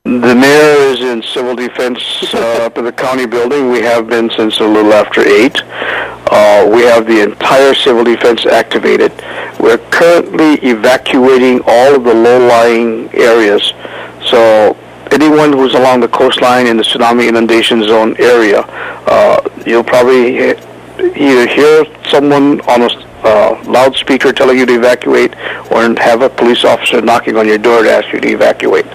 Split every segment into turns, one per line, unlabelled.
The mayor is in civil defense up in the county building. We have been since a little after 8. We have the entire civil defense activated. We're currently evacuating all of the low-lying areas. So anyone who's along the coastline in the tsunami inundation zone area, you'll probably either hear someone on a loudspeaker telling you to evacuate, or have a police officer knocking on your door to ask you to evacuate.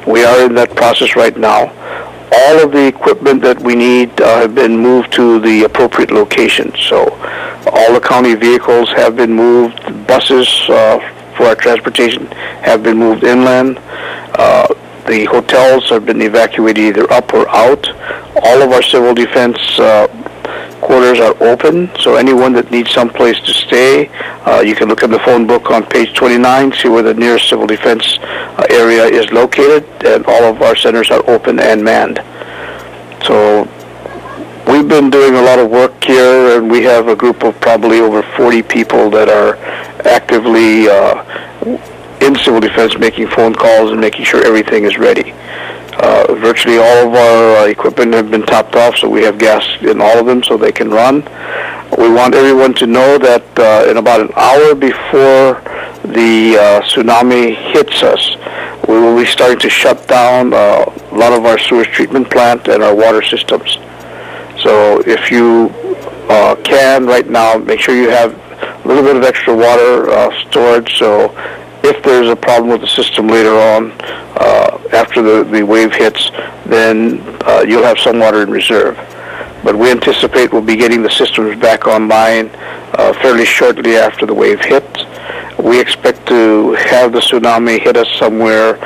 We are in that process right now. All of the equipment that we need have been moved to the appropriate locations. So all the county vehicles have been moved. Buses for our transportation have been moved inland. The hotels have been evacuated either up or out. All of our civil defense quarters are open, so anyone that needs some place to stay, you can look in the phone book on page 29, see where the nearest civil defense area is located, and all of our centers are open and manned. So we've been doing a lot of work here, and we have a group of probably over 40 people that are actively in civil defense, making phone calls and making sure everything is ready. Virtually all of our equipment have been topped off, so we have gas in all of them so they can run. We want everyone to know that in about an hour before the tsunami hits us, we will be starting to shut down a lot of our sewage treatment plant and our water systems. So if you can right now, make sure you have a little bit of extra water stored, so if there's a problem with the system later on, after the wave hits, then you'll have some water in reserve. But we anticipate we'll be getting the systems back online fairly shortly after the wave hits. We expect to have the tsunami hit us somewhere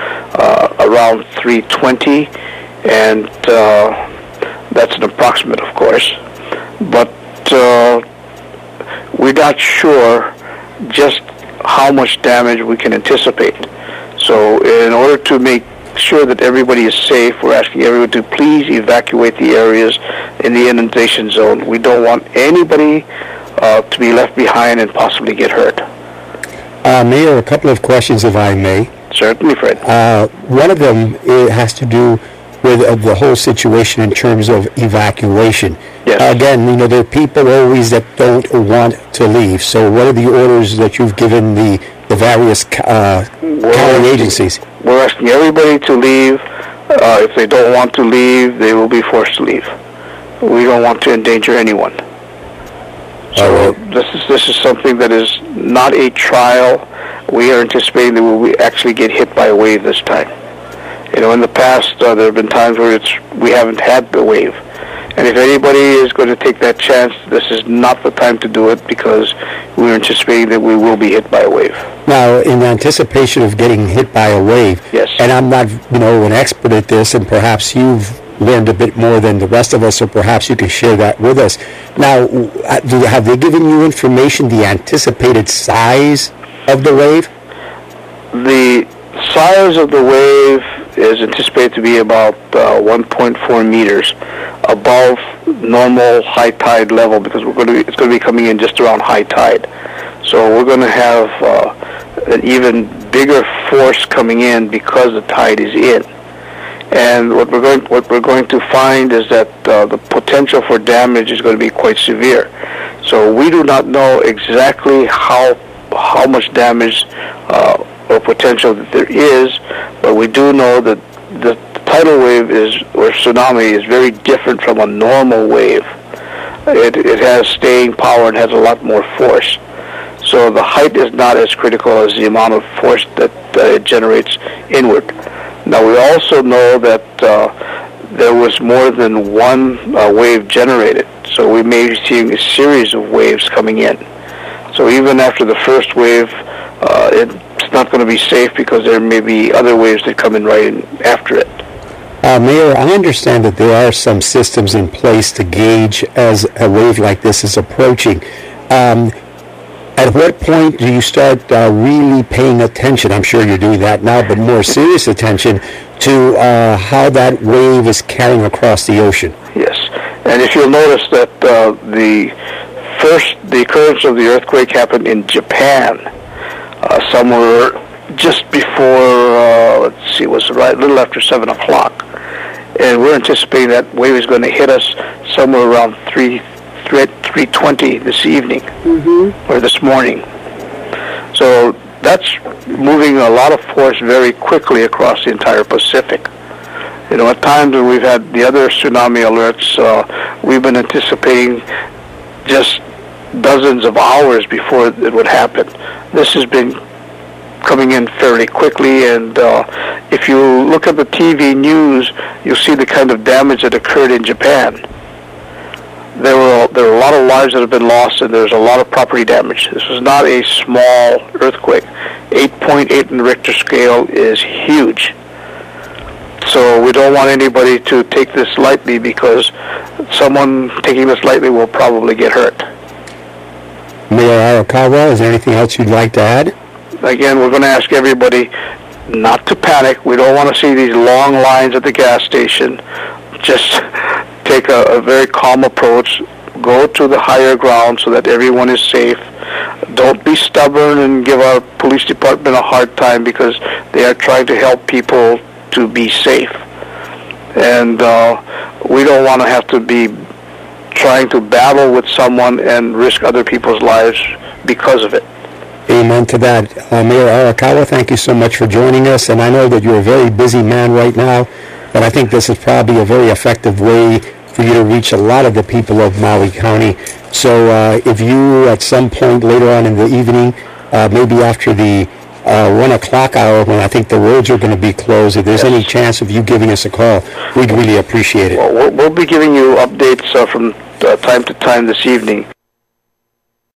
around 3:20, and that's an approximate, of course. But we're not sure just how much damage we can anticipate. So in order to make sure that everybody is safe, we're asking everyone to please evacuate the areas in the inundation zone. We don't want anybody to be left behind and possibly get hurt.
Mayor, a couple of questions, if I may.
Certainly, Fred.
One of them has to do with the whole situation in terms of evacuation.
Yes.
Again, there are people always that don't want to leave. So what are the orders that you've given the various county agencies?
We're asking everybody to leave. If they don't want to leave, they will be forced to leave. We don't want to endanger anyone. So this is something that is not a trial. We are anticipating that we will actually get hit by a wave this time. In the past, there have been times where we haven't had the wave. And if anybody is going to take that chance, this is not the time to do it, because we're anticipating that we will be hit by a wave.
Now, in anticipation of getting hit by a wave,
yes,
and I'm not, an expert at this, and perhaps you've learned a bit more than the rest of us, or perhaps you can share that with us. Now, have they given you information, the anticipated size of the wave?
The size of the wave is anticipated to be about 1.4 meters above normal high tide level, because it's going to be coming in just around high tide. So we're going to have an even bigger force coming in because the tide is in. And what we're going to find is that the potential for damage is going to be quite severe. So we do not know exactly how much damage or potential that there is, but we do know that the tidal wave or tsunami is very different from a normal wave. It has staying power and has a lot more force. So the height is not as critical as the amount of force that it generates inward. Now we also know that there was more than one wave generated, so we may be seeing a series of waves coming in. So even after the first wave, it's not going to be safe, because there may be other waves that come in right in after it.
Mayor, I understand that there are some systems in place to gauge as a wave like this is approaching. At what point do you start really paying attention? I'm sure you're doing that now, but more serious attention to how that wave is carrying across the ocean.
Yes, and if you'll notice that the occurrence of the earthquake happened in Japan, somewhere just before, let's see, it was right a little after 7 o'clock. And we're anticipating that wave is going to hit us somewhere around 3:20 this evening, or this morning. So that's moving a lot of force very quickly across the entire Pacific. You know, at times when we've had the other tsunami alerts, we've been anticipating just dozens of hours before it would happen. This has been coming in fairly quickly, and if you look at the TV news, you'll see the kind of damage that occurred in Japan. There were a lot of lives that have been lost, and there's a lot of property damage. This was not a small earthquake. 8.8 in the Richter scale is huge. So we don't want anybody to take this lightly, because someone taking this lightly will probably get hurt.
Mayor Arakawa, is there anything else you'd like to add?
Again, we're going to ask everybody not to panic. We don't want to see these long lines at the gas station. Just take a very calm approach. Go to the higher ground so that everyone is safe. Don't be stubborn and give our police department a hard time, because they are trying to help people to be safe. And we don't want to have to be trying to battle with someone and risk other people's lives because of it.
Amen to that. Mayor Arakawa, thank you so much for joining us. And I know that you're a very busy man right now, but I think this is probably a very effective way for you to reach a lot of the people of Maui County. So if you, at some point later on in the evening, maybe after the 1 o'clock hour, when I think the roads are going to be closed, if there's any chance of you giving us a call, we'd really appreciate it.
Well, we'll be giving you updates from time to time this evening.